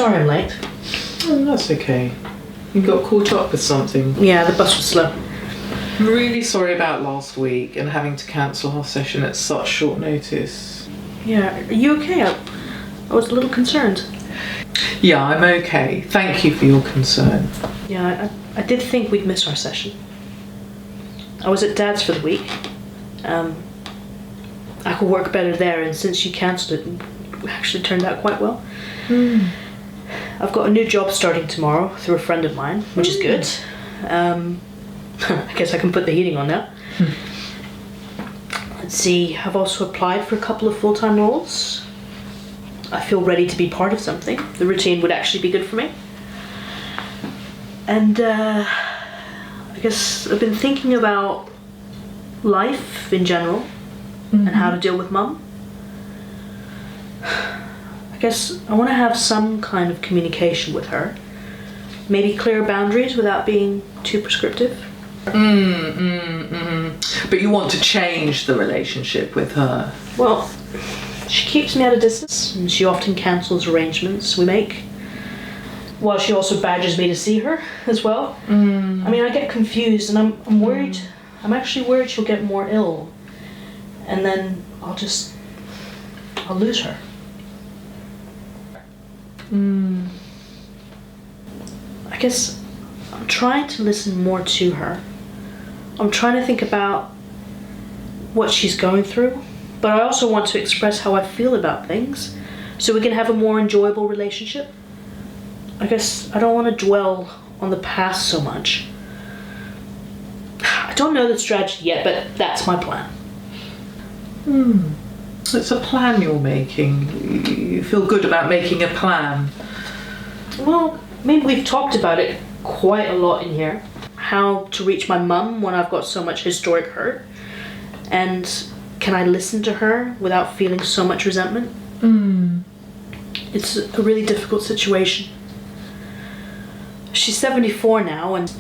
sorry I'm late. Oh, that's okay. You got caught up with something. Yeah, the bus was slow. I'm really sorry about last week and having to cancel our session at such short notice. Yeah, are you okay? I was a little concerned. Yeah, I'm okay. Thank you for your concern. Yeah, I did think we'd miss our session. I was at Dad's for the week. I could work better there, and since you cancelled it actually turned out quite well. I've got a new job starting tomorrow through a friend of mine, which is good. I guess I can put the heating on now. Let's see, I've also applied for a couple of full-time roles. I feel ready to be part of something. The routine would actually be good for me. And I guess I've been thinking about life in general and how to deal with Mum. I guess I want to have some kind of communication with her. Maybe clear boundaries without being too prescriptive. But you want to change the relationship with her? Well, she keeps me at a distance, and she often cancels arrangements we make. While she also badgers me to see her as well. I mean, I get confused, and I'm worried. I'm actually worried she'll get more ill, and then I'll lose her. I guess I'm trying to listen more to her. I'm trying to think about what she's going through, but I also want to express how I feel about things so we can have a more enjoyable relationship. I guess I don't want to dwell on the past so much. I don't know the strategy yet, but that's my plan. It's a plan you're making. You feel good about making a plan. Well, I mean, we've talked about it quite a lot in here. How to reach my mum when I've got so much historic hurt. And can I listen to her without feeling so much resentment? It's a really difficult situation. She's 74 now, and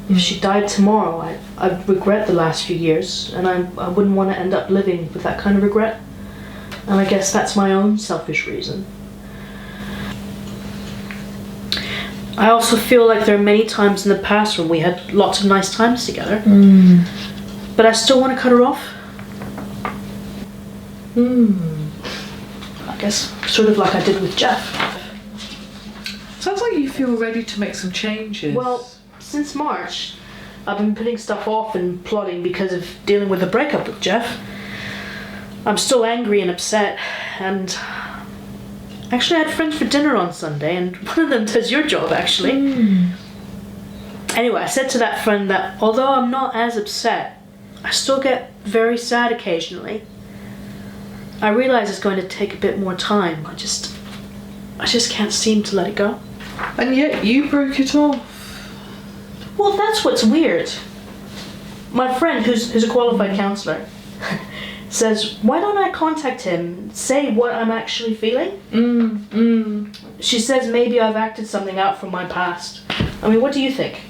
if she died tomorrow, I'd regret the last few years, and I wouldn't want to end up living with that kind of regret. And I guess that's my own selfish reason. I also feel like there are many times in the past when we had lots of nice times together, but I still want to cut her off. I guess sort of like I did with Jeff. Sounds like you feel ready to make some changes. Well, since March, I've been putting stuff off and plotting because of dealing with a breakup with Jeff. I'm still angry and upset, and actually I had friends for dinner on Sunday, and one of them does your job, actually. Anyway, I said to that friend that although I'm not as upset, I still get very sad occasionally. I realize it's going to take a bit more time. I just can't seem to let it go. And yet you broke it off. Well, that's what's weird. My friend, who's a qualified counsellor, says, why don't I contact him, say what I'm actually feeling? She says maybe I've acted something out from my past. I mean, what do you think?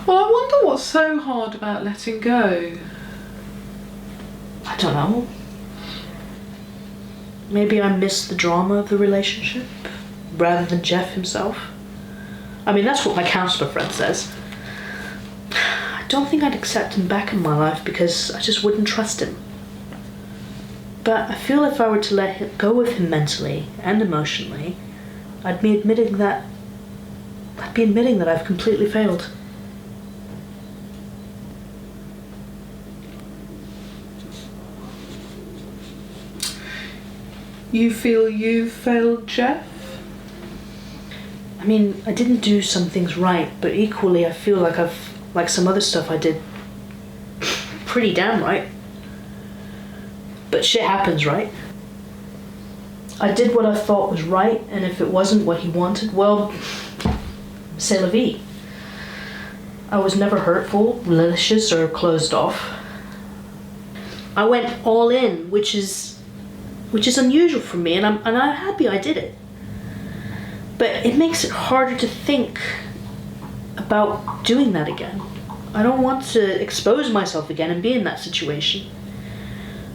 Well, I wonder what's so hard about letting go. I don't know. Maybe I miss the drama of the relationship rather than Jeff himself. I mean, that's what my counsellor friend says. I don't think I'd accept him back in my life because I just wouldn't trust him. But I feel if I were to let him go with him mentally and emotionally, I'd be admitting that I've completely failed. You feel you failed Jeff? I mean, I didn't do some things right, but equally I feel like some other stuff I did pretty damn right. But shit happens, right? I did what I thought was right, and if it wasn't what he wanted, well, c'est la vie. I was never hurtful, malicious, or closed off. I went all in, which is unusual for me, and I'm happy I did it. But it makes it harder to think about doing that again. I don't want to expose myself again and be in that situation.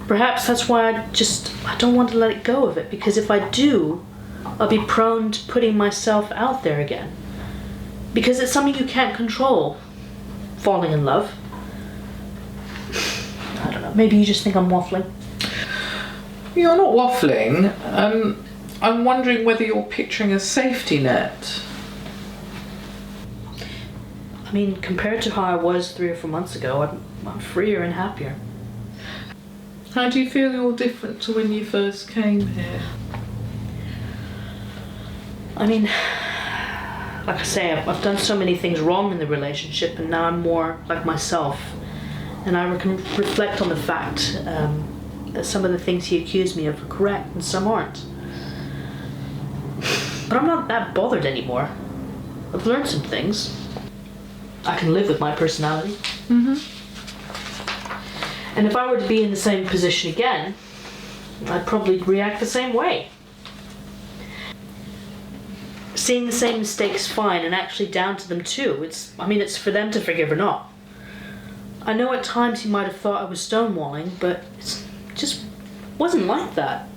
Perhaps that's why I don't want to let it go of it, because if I do, I'll be prone to putting myself out there again. Because it's something you can't control. Falling in love. I don't know, maybe you just think I'm waffling. You're not waffling. I'm wondering whether you're picturing a safety net. I mean, compared to how I was 3 or 4 months ago, I'm freer and happier. How do you feel you're different to when you first came here? I mean, like I say, I've done so many things wrong in the relationship, and now I'm more like myself. And I can reflect on the fact that some of the things he accused me of are correct and some aren't. But I'm not that bothered anymore. I've learned some things. I can live with my personality. Mm-hmm. And if I were to be in the same position again, I'd probably react the same way. Seeing the same mistakes fine, and actually down to them too. It's for them to forgive or not. I know at times he might have thought I was stonewalling, but it just wasn't like that.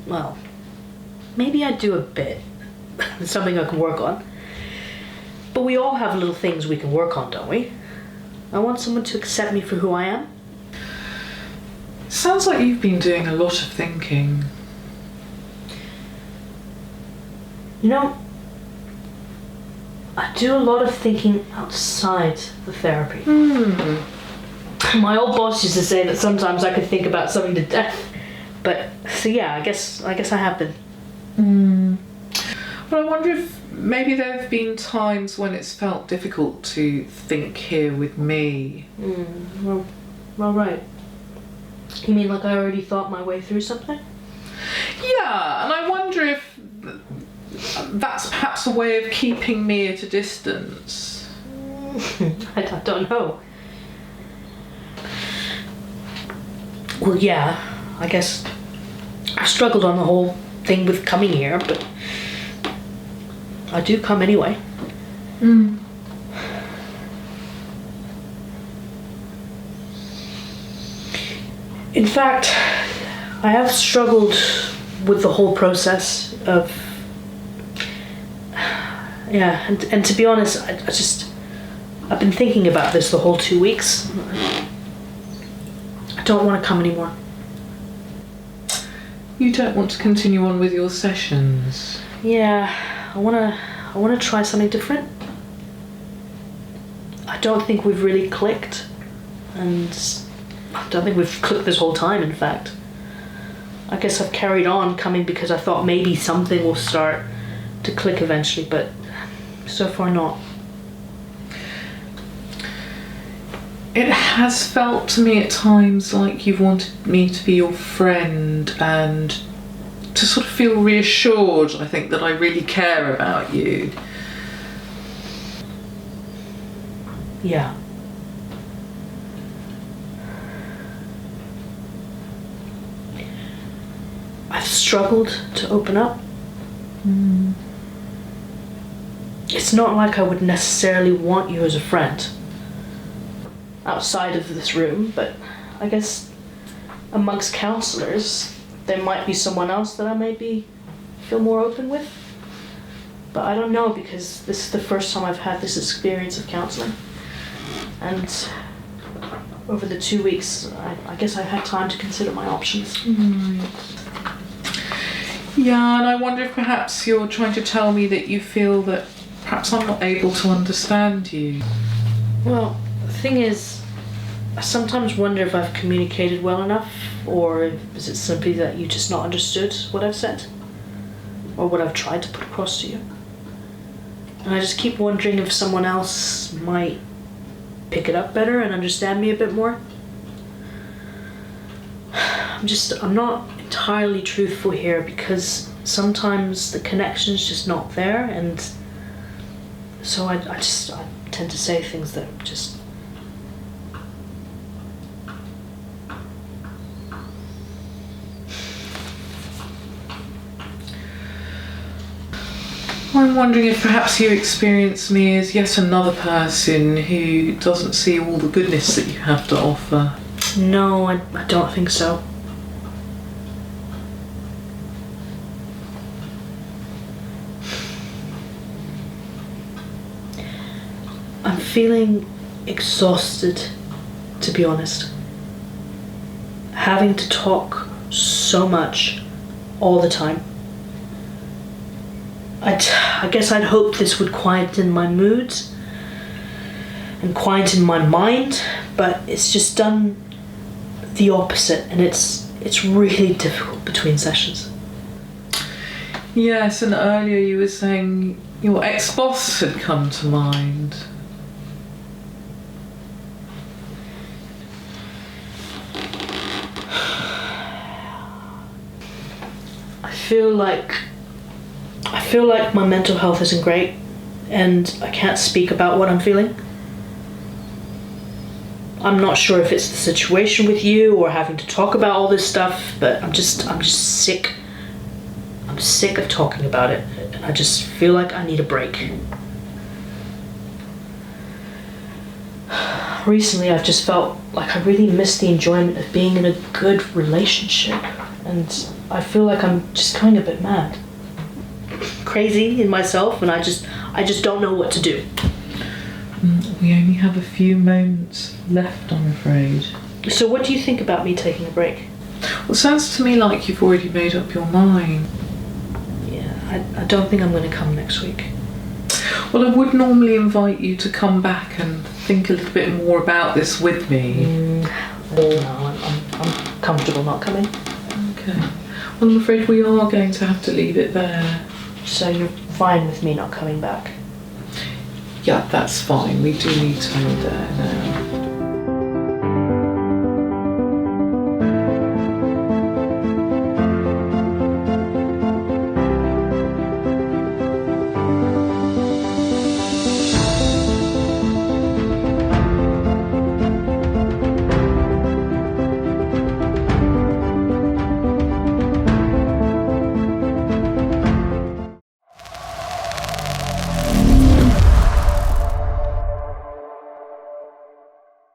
Well, maybe I do a bit. It's something I can work on. But we all have little things we can work on, don't we? I want someone to accept me for who I am. Sounds like you've been doing a lot of thinking. You know, I do a lot of thinking outside the therapy. My old boss used to say that sometimes I could think about something to death. But, so yeah, I guess I have been. Well, I wonder if maybe there have been times when it's felt difficult to think here with me. Well, right. You mean like I already thought my way through something? Yeah, and I wonder if that's perhaps a way of keeping me at a distance. I don't know. Well, yeah, I guess I struggled on the whole thing with coming here, but I do come anyway. In fact, I have struggled with the whole process of, and to be honest, I've been thinking about this the whole 2 weeks. I don't want to come anymore. You don't want to continue on with your sessions? Yeah, I wanna try something different. I don't think we've really clicked, and I don't think we've clicked this whole time, in fact. I guess I've carried on coming because I thought maybe something will start to click eventually, but so far not. It has felt to me at times like you've wanted me to be your friend and to sort of feel reassured, I think, that I really care about you. Yeah. I've struggled to open up. It's not like I would necessarily want you as a friend outside of this room, but I guess amongst counselors there might be someone else that I maybe feel more open with. But I don't know, because this is the first time I've had this experience of counseling, and over the 2 weeks I guess I've had time to consider my options. Yeah, and I wonder if perhaps you're trying to tell me that you feel that perhaps I'm not able to understand you. Well, the thing is, I sometimes wonder if I've communicated well enough, or is it simply that you just not understood what I've said, or what I've tried to put across to you. And I just keep wondering if someone else might pick it up better and understand me a bit more. I'm not entirely truthful here, because sometimes the connection's just not there, and so I tend to say things that just... I'm wondering if perhaps you experience me as yet another person who doesn't see all the goodness that you have to offer. No, I don't think so. feeling exhausted, to be honest. Having to talk so much all the time. I guess I'd hoped this would quieten my moods and quieten my mind, but it's just done the opposite, and it's really difficult between sessions. Yes, and earlier you were saying your ex-boss had come to mind. I feel like my mental health isn't great, and I can't speak about what I'm feeling. I'm not sure if it's the situation with you or having to talk about all this stuff, but I'm just sick. I'm sick of talking about it, and I just feel like I need a break. Recently, I've just felt like I really miss the enjoyment of being in a good relationship, and I feel like I'm just going a bit mad. Crazy in myself, and I just don't know what to do. We only have a few moments left, I'm afraid. So what do you think about me taking a break? Well, it sounds to me like you've already made up your mind. Yeah, I don't think I'm going to come next week. Well, I would normally invite you to come back and think a little bit more about this with me. No, I'm comfortable not coming. Okay. Well, I'm afraid we are going to have to leave it there. So you're fine with me not coming back? Yeah, that's fine. We do need to end there now.